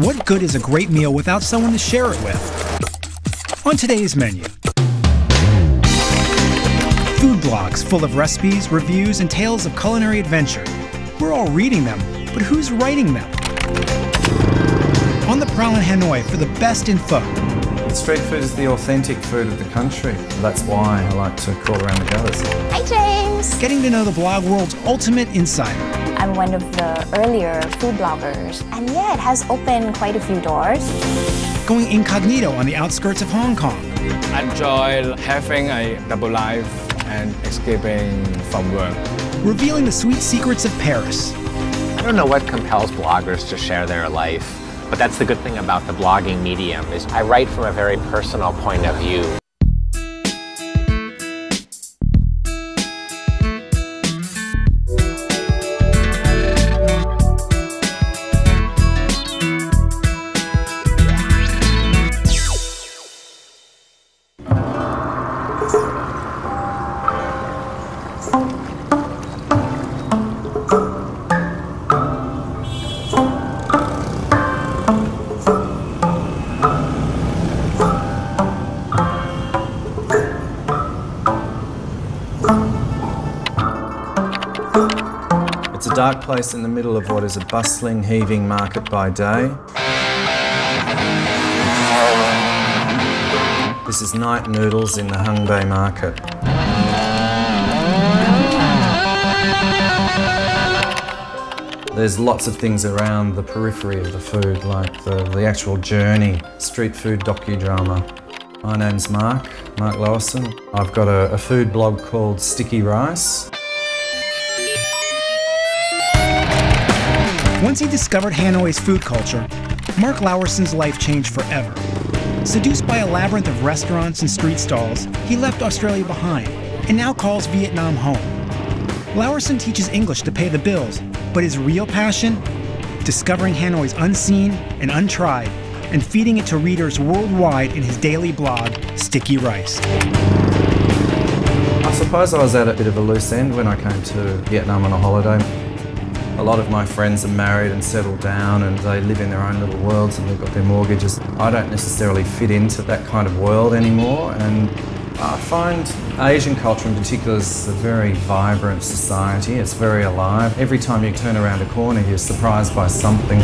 What good is a great meal without someone to share it with? On today's menu, food blogs full of recipes, reviews, and tales of culinary adventure. We're all reading them, but who's writing them? On the prowl in Hanoi for the best info. Street food is the authentic food of the country. That's why I like to crawl around the gutters. Hi, James. Getting to know the blog world's ultimate insider. I'm one of the earlier food bloggers, and yeah, it has opened quite a few doors. Going incognito on the outskirts of Hong Kong. I enjoy having a double life and escaping from work. Revealing the sweet secrets of Paris. I don't know what compels bloggers to share their life, but that's the good thing about the blogging medium is I write from a very personal point of view. It's a dark place in the middle of what is a bustling, heaving market by day. This is night noodles in the Hung Bay market. There's lots of things around the periphery of the food, like the actual journey. Street food docudrama. My name's Mark Lowerson. I've got a food blog called Sticky Rice. Once he discovered Hanoi's food culture, Mark Lowerson's life changed forever. Seduced by a labyrinth of restaurants and street stalls, he left Australia behind and now calls Vietnam home. Lowerson teaches English to pay the bills, but his real passion? Discovering Hanoi's unseen and untried and feeding it to readers worldwide in his daily blog, Sticky Rice. I suppose I was at a bit of a loose end when I came to Vietnam on a holiday. A lot of my friends are married and settled down and they live in their own little worlds and they've got their mortgages. I don't necessarily fit into that kind of world anymore, and I find Asian culture in particular is a very vibrant society. It's very alive. Every time you turn around a corner you're surprised by something.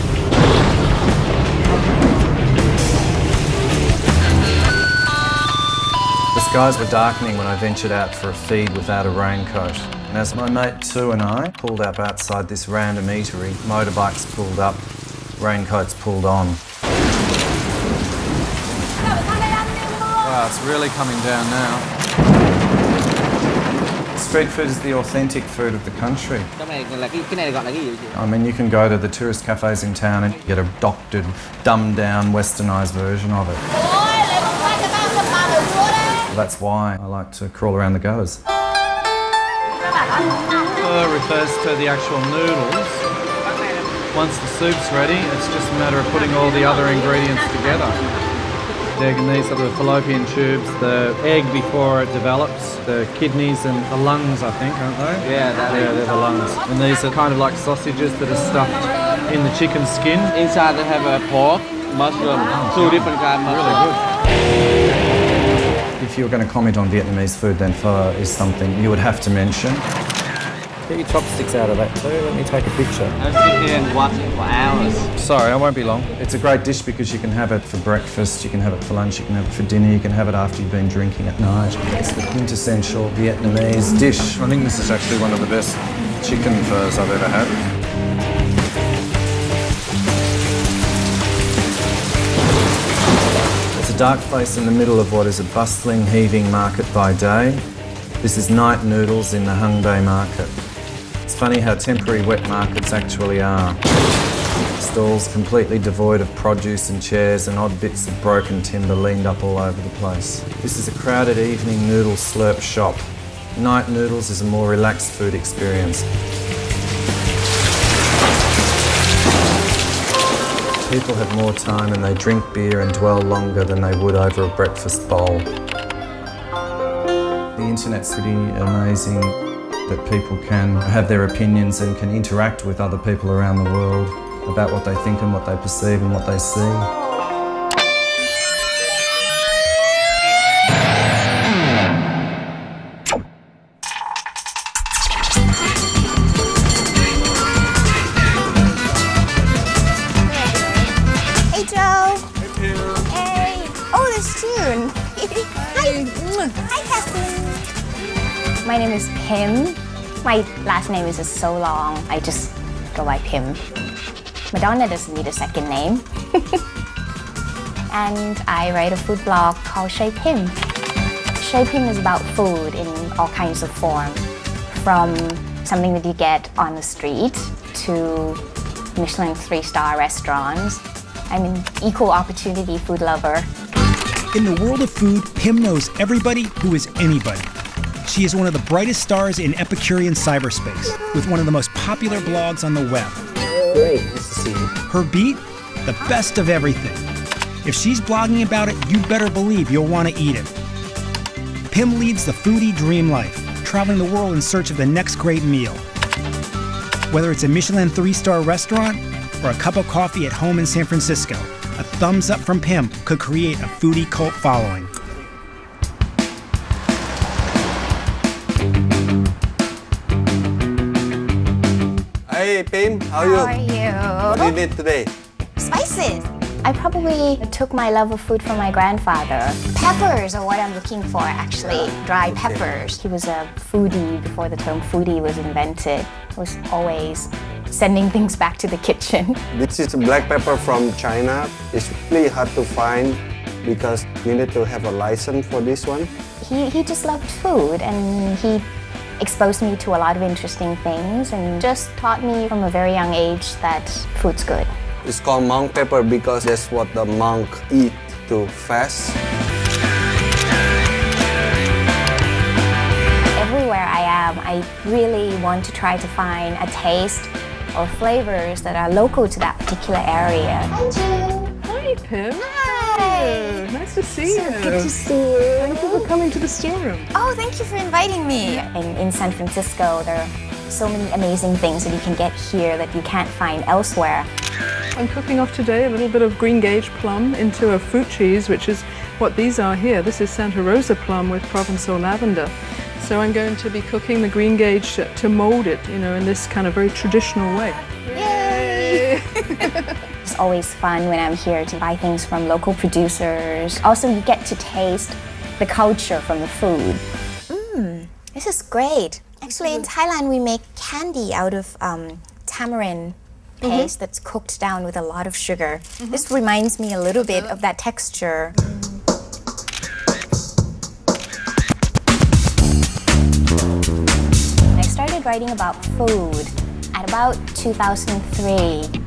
The skies were darkening when I ventured out for a feed without a raincoat. And as my mate Tu and I pulled up outside this random eatery, motorbikes pulled up, raincoats pulled on. Wow, it's really coming down now. Street food is the authentic food of the country. I mean, you can go to the tourist cafes in town and get a doctored, dumbed-down, westernised version of it. That's why I like to crawl around the gutters. Refers to the actual noodles. Once the soup's ready, it's just a matter of putting all the other ingredients together. These are the fallopian tubes, the egg before it develops, the kidneys and the lungs, I think, aren't they? Yeah, they're the lungs. And these are kind of like sausages that are stuffed in the chicken skin. Inside they have a pork, mushroom, two different kinds of mushroom. Really good. If you were going to comment on Vietnamese food, then pho is something you would have to mention. Get your chopsticks out of that too. Let me take a picture. I'm sitting here and watching for hours. Sorry, I won't be long. It's a great dish because you can have it for breakfast, you can have it for lunch, you can have it for dinner, you can have it after you've been drinking at night. It's the quintessential Vietnamese dish. I think this is actually one of the best chicken phos I've ever had. It's a dark place in the middle of what is a bustling, heaving market by day. This is night noodles in the Hung Bay market. It's funny how temporary wet markets actually are. Stalls completely devoid of produce and chairs and odd bits of broken timber leaned up all over the place. This is a crowded evening noodle slurp shop. Night noodles is a more relaxed food experience. People have more time and they drink beer and dwell longer than they would over a breakfast bowl. The internet's pretty amazing that people can have their opinions and can interact with other people around the world. about what they think and what they perceive and what they see. Hey, Joe. Hey. Oh, there's June. Hi. Hi, Kathleen. My name is Pim. My last name is just so long. I just go by Pim. Madonna doesn't need a second name. And I write a food blog called Shape Him. Shape Him is about food in all kinds of form. From something that you get on the street to Michelin 3-star restaurants. I'm an equal opportunity food lover. In the world of food, Pim knows everybody who is anybody. She is one of the brightest stars in Epicurean cyberspace, with one of the most popular blogs on the web. Great, nice to see you. Her beat? The best of everything. If she's blogging about it, you better believe you'll want to eat it. Pim leads the foodie dream life, traveling the world in search of the next great meal. Whether it's a Michelin 3-star restaurant or a cup of coffee at home in San Francisco, a thumbs up from Pim could create a foodie cult following. Hey Pim, how are you? How are you? What do you need today? Spices. I probably took my love of food from my grandfather. Peppers are what I'm looking for, actually. Dry peppers. He was a foodie before the term foodie was invented. He was always sending things back to the kitchen. This is black pepper from China. It's really hard to find because you need to have a license for this one. He just loved food, and he exposed me to a lot of interesting things and just taught me from a very young age that food's good. It's called monk pepper because that's what the monk eat to fast. Everywhere I am, I really want to try to find a taste or flavors that are local to that particular area. Hi, June. Hi, Pim. Hi. Nice to see you. Good to see you. Thank you for coming to the storeroom. Oh, thank you for inviting me. In San Francisco, there are so many amazing things that you can get here that you can't find elsewhere. I'm cooking off today a little bit of green gage plum into a fruit cheese, which is what these are here. This is Santa Rosa plum with Provençal lavender. So I'm going to be cooking the green gage to mold it, you know, in this kind of very traditional way. Yay! It's always fun when I'm here to buy things from local producers. Also, you get to taste the culture from the food. This is great. Actually, in Thailand, we make candy out of tamarind paste that's cooked down with a lot of sugar. This reminds me a little bit of that texture. I started writing about food at about 2003.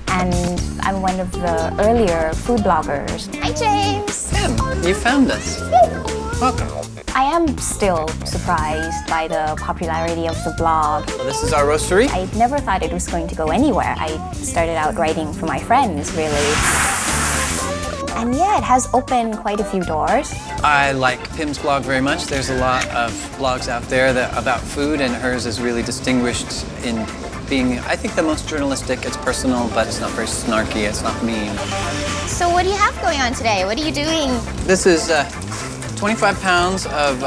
And I'm one of the earlier food bloggers. Hi, James. Pim, you found us. Welcome. I am still surprised by the popularity of the blog. Well, this is our roastery. I never thought it was going to go anywhere. I started out writing for my friends, really. And yeah, it has opened quite a few doors. I like Pim's blog very much. There's a lot of blogs out there about food, and hers is really distinguished in being, I think, the most journalistic. It's personal, but it's not very snarky, it's not mean. So what do you have going on today? What are you doing? This is 25 pounds of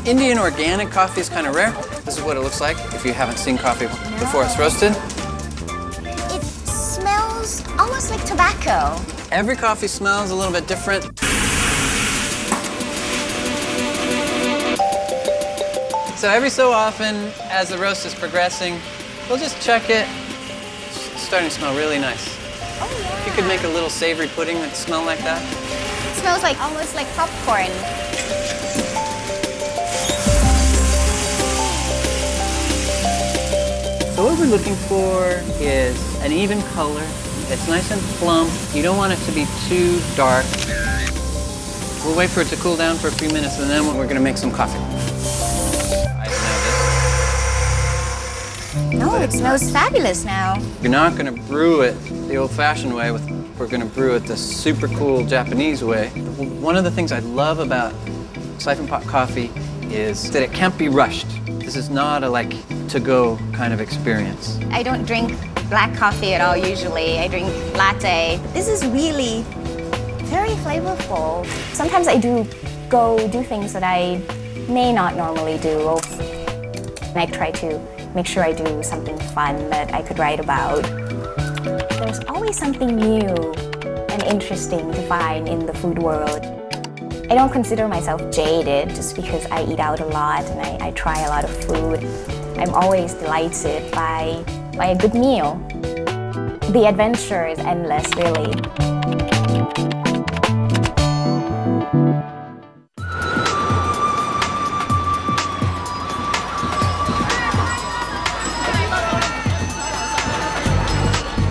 Indian organic coffee. Is kind of rare. This is what it looks like if you haven't seen coffee before it's roasted. It smells almost like tobacco. Every coffee smells a little bit different. So every so often, as the roast is progressing, we'll just check it. It's starting to smell really nice. Oh yeah. If you could make a little savory pudding that smell like that. It smells like almost like popcorn. So what we're looking for is an even color. It's nice and plump. You don't want it to be too dark. We'll wait for it to cool down for a few minutes, and then we're going to make some coffee. No, it smells fabulous now. You're not going to brew it the old-fashioned way. We're going to brew it the super cool Japanese way. One of the things I love about siphon pot coffee is that it can't be rushed. This is not a to-go kind of experience. I don't drink black coffee at all usually. I drink latte. This is really very flavorful. Sometimes I do things that I may not normally do. I try to make sure I do something fun that I could write about. There's always something new and interesting to find in the food world. I don't consider myself jaded just because I eat out a lot and I try a lot of food. I'm always delighted by a good meal. The adventure is endless, really.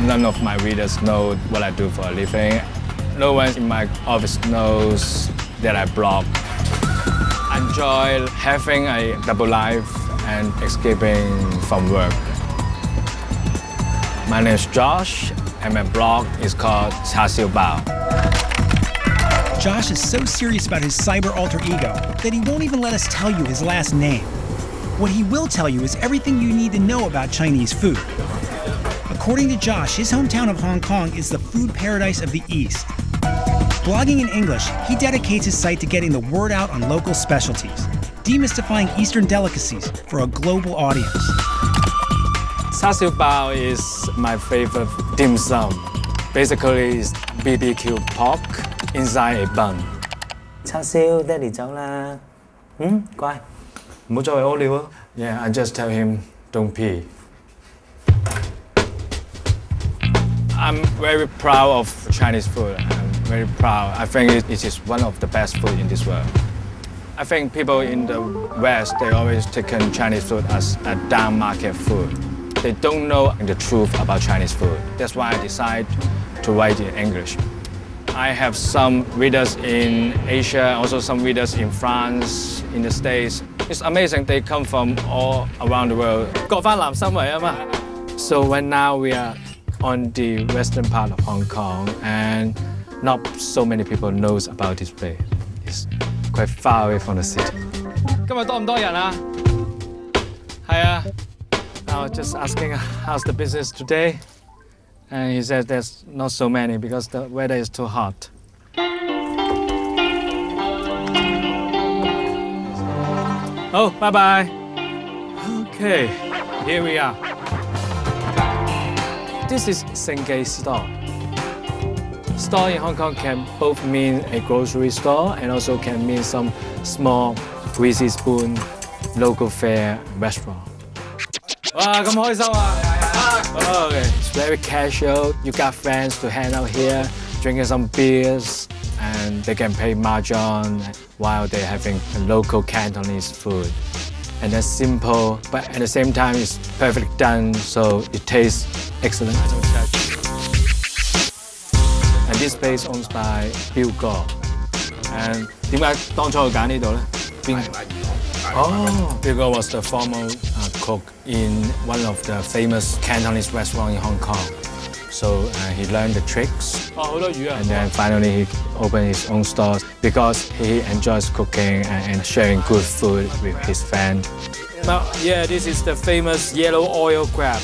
None of my readers know what I do for a living. No one in my office knows that I blog. I enjoy having a double life and escaping from work. My name is Josh, and my blog is called Char Siu Bao. Josh is so serious about his cyber alter ego that he won't even let us tell you his last name. What he will tell you is everything you need to know about Chinese food. According to Josh, his hometown of Hong Kong is the food paradise of the East. Blogging in English, he dedicates his site to getting the word out on local specialties, demystifying Eastern delicacies for a global audience. Char Siu Bao is my favorite dim sum. Basically, it's BBQ pork inside a bun. Char siu, Daddy走啦。乖，唔好再屙尿啊。Yeah, I just tell him, don't pee. I'm very proud of Chinese food. I'm very proud. I think it is one of the best food in this world. I think people in the West, they always take Chinese food as a down market food. They don't know the truth about Chinese food. That's why I decided to write in English. I have some readers in Asia, also some readers in France, in the States. It's amazing. They come from all around the world. So right now we are on the western part of Hong Kong, and not so many people knows about this place. It's quite far away from the city. 今日多唔多人啊？係啊。I was just asking how's the business today, and he said there's not so many because the weather is too hot. Oh, bye bye. Okay, here we are. This is Sengay store. Store in Hong Kong can both mean a grocery store and also can mean some small greasy spoon local fare restaurant. Wow, 咁開心啊！ Okay, it's very casual. You got friends to hang out here, drinking some beers, and they can play mahjong while they're having local Cantonese food. And that's simple, but at the same time, it's perfectly done, so it tastes excellent. And this place owned by Bill Gore. And 點解當初去揀呢度咧？邊？Oh, Bill Gore was the former cook in one of the famous Cantonese restaurants in Hong Kong. So he learned the tricks. And then finally he opened his own store because he enjoys cooking and sharing good food with his friends. Now, yeah, this is the famous yellow oil crab.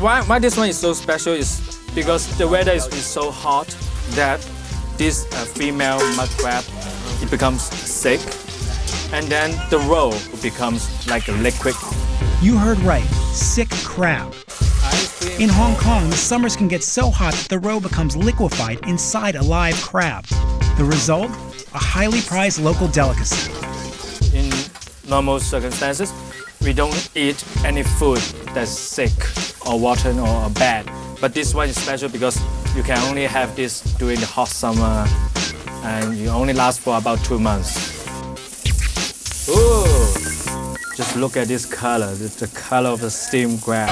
Why this one is so special is because the weather is so hot that this female mud crab, it becomes sick. And then the roll becomes like a liquid. You heard right, sick crab. In Hong Kong, the summers can get so hot that the roe becomes liquefied inside a live crab. The result? A highly prized local delicacy. In normal circumstances, we don't eat any food that's sick or rotten or bad. But this one is special because you can only have this during the hot summer and you only last for about 2 months. Ooh! Just look at this color. It's the color of the steamed crab.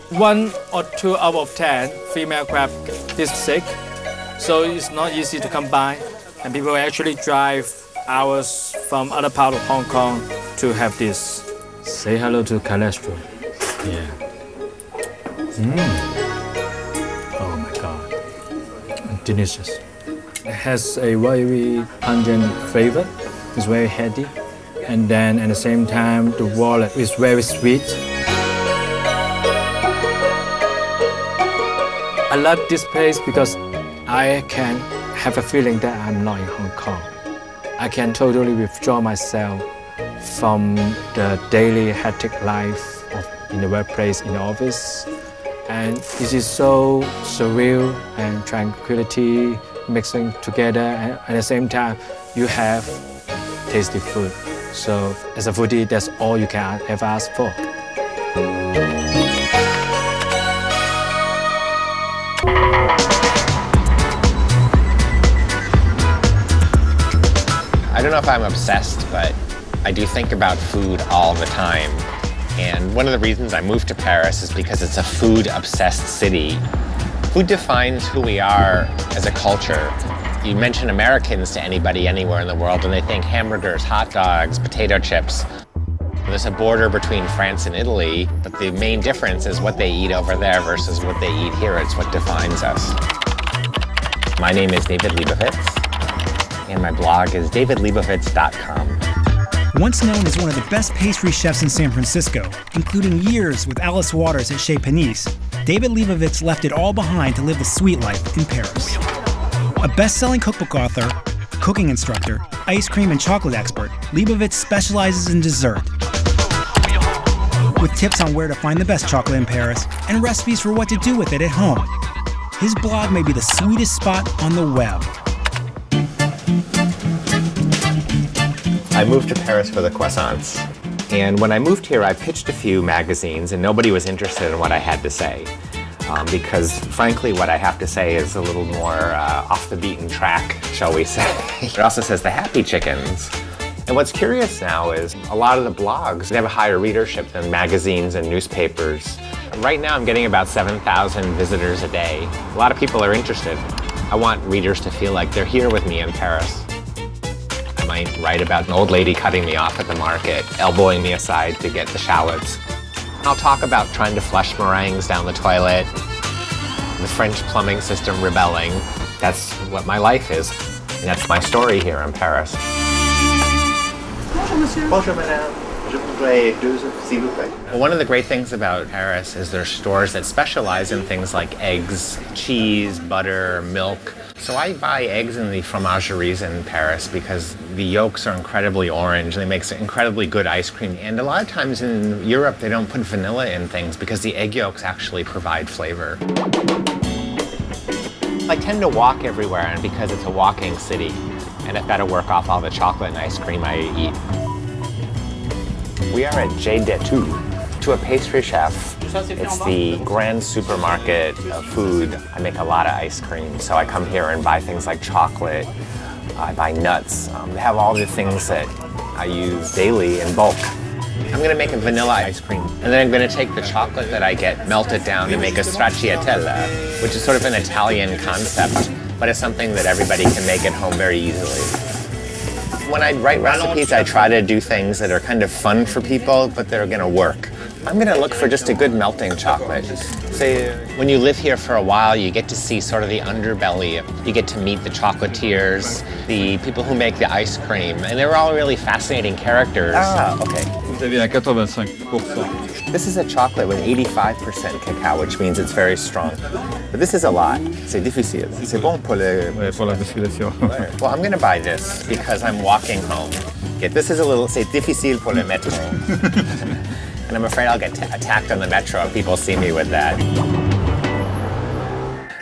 1 or 2 out of 10 female crab is sick, so it's not easy to come by. And people actually drive hours from other part of Hong Kong to have this. Say hello to cholesterol. Yeah. Oh my God. Delicious. It has a very pungent flavor. It's very heady. And then at the same time, the wallet is very sweet. I love this place because I can have a feeling that I'm not in Hong Kong. I can totally withdraw myself from the daily hectic life in the workplace, in the office. And this is so surreal and tranquility mixing together. And at the same time, you have tasty food. So as a foodie, that's all you can ever ask for. I don't know if I'm obsessed, but I do think about food all the time. And one of the reasons I moved to Paris is because it's a food-obsessed city. Food defines who we are as a culture. You mention Americans to anybody anywhere in the world and they think hamburgers, hot dogs, potato chips. There's a border between France and Italy, but the main difference is what they eat over there versus what they eat here. It's what defines us. My name is David Leibovitz, and my blog is davidleibovitz.com. Once known as one of the best pastry chefs in San Francisco, including years with Alice Waters at Chez Panisse, David Leibovitz left it all behind to live the sweet life in Paris. A best-selling cookbook author, cooking instructor, ice cream and chocolate expert, Leibovitz specializes in dessert, with tips on where to find the best chocolate in Paris and recipes for what to do with it at home. His blog may be the sweetest spot on the web. I moved to Paris for the croissants. And when I moved here, I pitched a few magazines and nobody was interested in what I had to say. Because frankly, what I have to say is a little more off the beaten track, shall we say. It also says the happy chickens. And what's curious now is a lot of the blogs, they have a higher readership than magazines and newspapers. Right now I'm getting about 7,000 visitors a day. A lot of people are interested. I want readers to feel like they're here with me in Paris. I might write about an old lady cutting me off at the market, elbowing me aside to get the shallots. I'll talk about trying to flush meringues down the toilet, the French plumbing system rebelling. That's what my life is, and that's my story here in Paris. Bonjour, monsieur. Bonjour, madame. Je voudrais deux, s'il vous plaît. Well, one of the great things about Paris is there's stores that specialize in things like eggs, cheese, butter, milk. So I buy eggs in the fromageries in Paris because the yolks are incredibly orange. They make incredibly good ice cream. And a lot of times in Europe, they don't put vanilla in things because the egg yolks actually provide flavor. I tend to walk everywhere, and because it's a walking city, and I've got to work off all the chocolate and ice cream I eat. We are at J Detu. To a pastry chef, it's the grand supermarket of food. I make a lot of ice cream, so I come here and buy things like chocolate. I buy nuts. They have all the things that I use daily in bulk. I'm going to make a vanilla ice cream, and then I'm going to take the chocolate that I get, melt it down, and make a stracciatella, which is sort of an Italian concept, but it's something that everybody can make at home very easily. When I write recipes, I try to do things that are kind of fun for people, but they're going to work. I'm going to look for just a good melting chocolate. Say, when you live here for a while, you get to see sort of the underbelly. You get to meet the chocolatiers, the people who make the ice cream, and they're all really fascinating characters. Ah, okay. Vous avez un 85%. This is a chocolate with 85% cacao, which means it's very strong. But this is a lot. C'est difficile. C'est bon pour le... Ouais, pour la distillation. Well, I'm going to buy this because I'm walking home. This is a little... C'est difficile pour le métro. And I'm afraid I'll get attacked on the metro if people see me with that.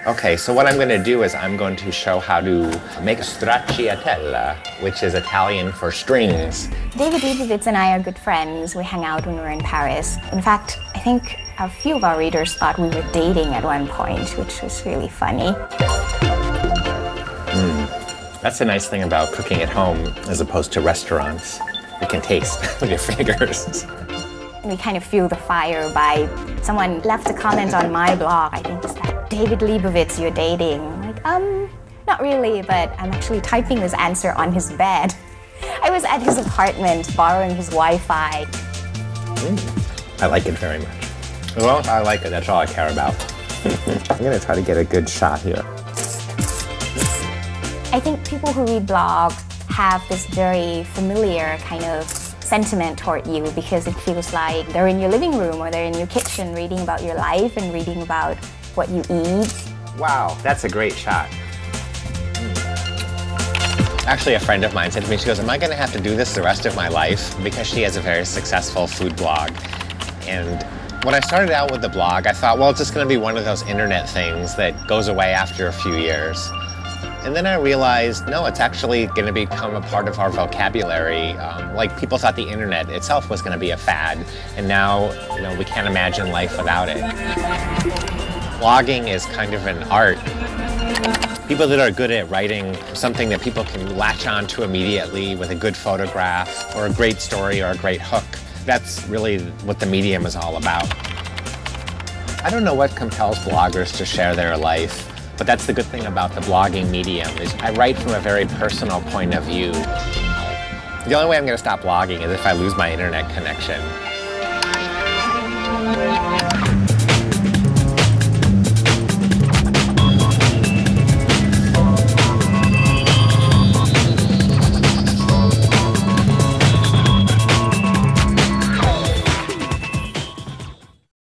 Okay, so what I'm going to do is I'm going to show how to make stracciatella, which is Italian for strings. David Leibovitz and I are good friends. We hang out when we're in Paris. In fact, I think a few of our readers thought we were dating at one point, which was really funny. That's the nice thing about cooking at home as opposed to restaurants. You can taste with your fingers. We kind of fuel the fire by someone left a comment on my blog. I think it's that David Leibovitz you're dating. I'm like, not really, but I'm actually typing this answer on his bed. I was at his apartment borrowing his Wi-Fi. I like it very much. As long as I like it, that's all I care about. I'm gonna try to get a good shot here. I think people who read blogs have this very familiar kind of sentiment toward you because it feels like they're in your living room or they're in your kitchen reading about your life and reading about what you eat. Wow, that's a great shot. Actually, a friend of mine said to me, she goes, am I going to have to do this the rest of my life? Because she has a very successful food blog. And when I started out with the blog, I thought, well, it's just going to be one of those internet things that goes away after a few years. And then I realized, no, it's actually going to become a part of our vocabulary. Like people thought the internet itself was going to be a fad, and now, you know, we can't imagine life without it. Blogging is kind of an art. People that are good at writing something that people can latch on to immediately with a good photograph or a great story or a great hook, that's really what the medium is all about. I don't know what compels bloggers to share their life, but that's the good thing about the blogging medium is I write from a very personal point of view. The only way I'm going to stop blogging is if I lose my internet connection.